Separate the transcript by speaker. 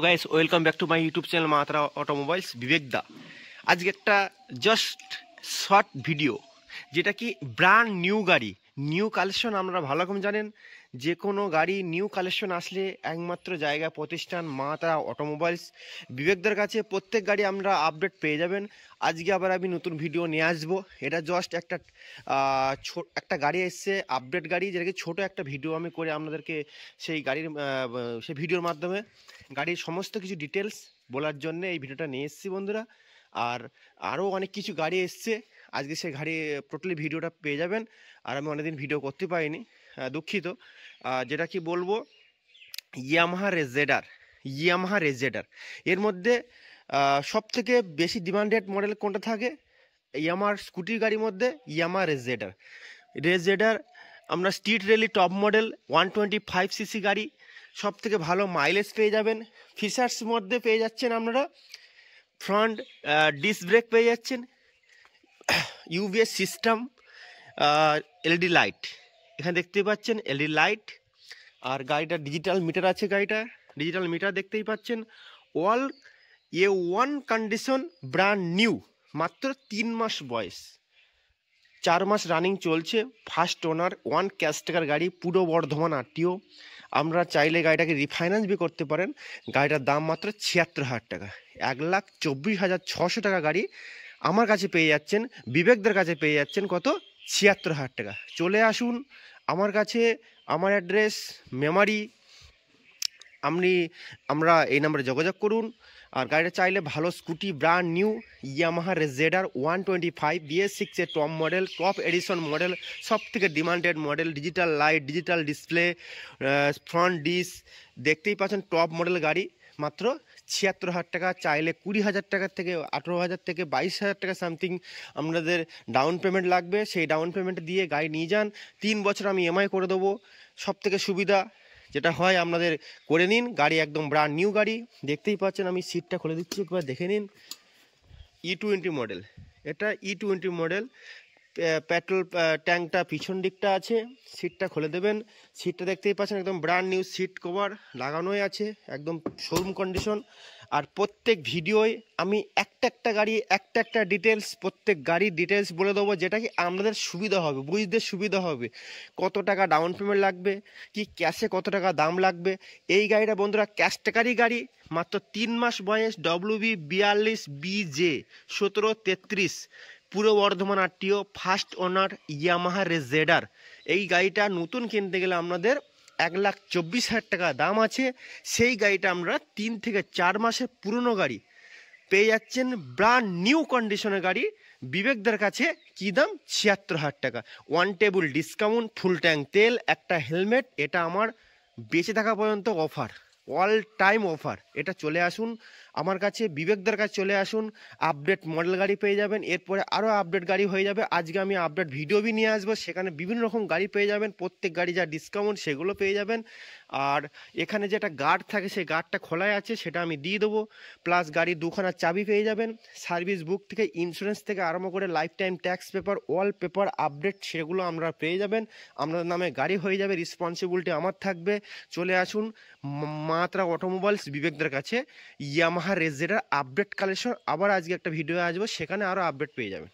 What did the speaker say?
Speaker 1: Guys welcome back to my YouTube channel মাত্রা automobiles বিবেক দা। আজকে একটা জাস্ট শর্ট ভিডিও, যেটা কি ব্র্যান্ড নিউ গাড়ি, নিউ কালেকশন। আমরা ভালো রকম জানেন যে কোনো গাড়ি নিউ কালেকশন আসলে একমাত্র জায়গা প্রতিষ্ঠান মাত্রা অটোমোবাইলস বিবেকদার কাছে। প্রত্যেক গাড়ি আমরা আপডেট পেয়ে যাবেন। আজকে আবার আমি নতুন ভিডিও নিয়ে আসবো। এটা জাস্ট একটা গাড়ি এসছে, আপডেট গাড়ি, যেটাকে ছোট একটা ভিডিও আমি করে আপনাদেরকে সেই গাড়ির সেই ভিডিওর মাধ্যমে গাড়ির সমস্ত কিছু ডিটেলস বলার জন্য এই ভিডিওটা নিয়ে এসেছি বন্ধুরা। আর আরও অনেক কিছু গাড়ি এসছে, আজকে সেই গাড়ি টোটালি ভিডিওটা পেয়ে যাবেন। আর আমি অনেকদিন ভিডিও করতে পারিনি, দুঃখিত। যেটা কি বলবো, ইয়ামাহা রেজেডার এর মধ্যে সব থেকে বেশি ডিমান্ডেড মডেল কোনটা থাকে? ইয়ামাহার স্কুটির গাড়ির মধ্যে ইয়ামাহা রেজেডার আমরা street rally top model 125cc গাড়ি, সব থেকে ভালো মাইলেজ পেয়ে যাবেন। ফিচার্স মধ্যে পেয়ে যাচ্ছেন আপনারা ফ্রন্ট ডিস্ক ব্রেক পেয়ে যাচ্ছেন, ইউভিএস সিস্টেম, এলইডি লাইট, এখানে দেখতে পাচ্ছেন এলইডি লাইট। আর গাড়িটা ডিজিটাল মিটার আছে, গাড়িটা ডিজিটাল মিটার দেখতেই পাচ্ছেন। All one condition, brand new, মাত্র 3 মাস বয়স, 4 মাস রানিং চলছে। ফার্স্ট ওনার, ওয়ান ক্যাশ টাকার গাড়ি, পুরো বর্ধমান আরটিও। আমরা চাইলে গাড়িটাকে রিফাইন্যান্স বি করতে পারেন। গাড়িটার দাম মাত্র 76,000 টাকা, 1,24,600 টাকা গাড়ি আমার কাছে পেয়ে যাচ্ছেন, বিবেকদের কাছে পেয়ে যাচ্ছেন কত? 76,000 টাকা। চলে আসুন আমার কাছে, আমার অ্যাড্রেস মেমারি। আমরা এই নাম্বারে যোগাযোগ করুন। আর গাড়িটা চাইলে ভালো scooty, brand new Yamaha RayZR 125 BS6 এর top model, top edition model, সব থেকে demanded model, digital light, digital display, front disc, দেখতেই পাচ্ছেন টপ মডেল গাড়ি, মাত্র 76,000 টাকা। চাইলে 20,000 টাকা থেকে 18,000 থেকে 22,000 টাকা সামথিং আপনাদের ডাউন পেমেন্ট লাগবে। সেই ডাউন পেমেন্ট দিয়ে গাড়ি নিয়ে যান, 3 বছর আমি EMI করে দেবো। সব থেকে সুবিধা যেটা হয় আপনাদের করে নিন। গাড়ি একদম ব্র্যান্ড নিউ গাড়ি, দেখতেই পাচ্ছেন। আমি সিটটা খুলে দিচ্ছি, একবার দেখে নিন। E20 মডেল, এটা E20 মডেল। পেট্রোল ট্যাঙ্কটা পিছন দিকটা আছে, সিটটা খুলে দেবেন। সিটটা দেখতেই পাচ্ছেন একদম ব্র্যান্ড নিউ, সিট কভার লাগানোই আছে, একদম শোরুম কন্ডিশন। আর প্রত্যেক ভিডিওয় আমি একটা গাড়ি একটা ডিটেলস, প্রত্যেক গাড়ির ডিটেলস বলে দেবো, যেটা কি আপনাদের সুবিধা হবে, বুঝতে সুবিধা হবে। কত টাকা ডাউন পেমেন্ট লাগবে, কি ক্যাশে কত টাকা দাম লাগবে। এই গাড়িটা বন্ধুরা ক্যাশ টাকারই গাড়ি, মাত্র 3 মাস বয়স, WB42 BJ 1733, পুরো Bardhaman RTO, first owner Yamaha রেজেডার। এই গাড়িটা নতুন কিনতে গেলে আপনাদের 1,24,000 টাকা দাম আছে। সেই গাড়িটা আমরা 3 থেকে 4 মাসের পুরনো গাড়ি পেয়ে যাচ্ছেন, ব্র্যান্ড নিউ কন্ডিশনের গাড়ি বিবেকদের কাছে। কি দাম? 76,000 টাকা। One table discount, full tank তেল, একটা হেলমেট। এটা আমার বেঁচে থাকা পর্যন্ত অফার, অল টাইম অফার। এটা চলে আসুন আমার কাছে, বিবেকদের কাছে চলে আসুন। আপডেট মডেল গাড়ি পেয়ে যাবেন, এরপরে আরও আপডেট গাড়ি হয়ে যাবে। আজকে আমি আপডেট ভিডিও বি নিয়ে আসবো, সেখানে বিভিন্ন রকম গাড়ি পেয়ে যাবেন। প্রত্যেক গাড়ি যা ডিসকাউন্ট সেগুলো পেয়ে যাবেন। আর এখানে যেটা গার্ড থাকে, সেই গার্ডটা খোলাই আছে, সেটা আমি দিয়ে দেবো। প্লাস গাড়ির 2খানা চাবি পেয়ে যাবেন। সার্ভিস বুক থেকে, ইন্স্যুরেন্স থেকে আরম্ভ করে life time tax paper, all paper update, সেগুলো আমরা পেয়ে যাবেন। আপনার নামে গাড়ি হয়ে যাবে, রেসপন্সিবিলিটি আমার থাকবে। চলে আসুন মাত্রা অটোমোবাইলস বিবেকদের কাছে। ইয়ামাহা রেজেডার আপডেট কালেকশন আবার আজকে একটা ভিডিও আসবো, সেখানে আরও আপডেট পেয়ে যাবেন।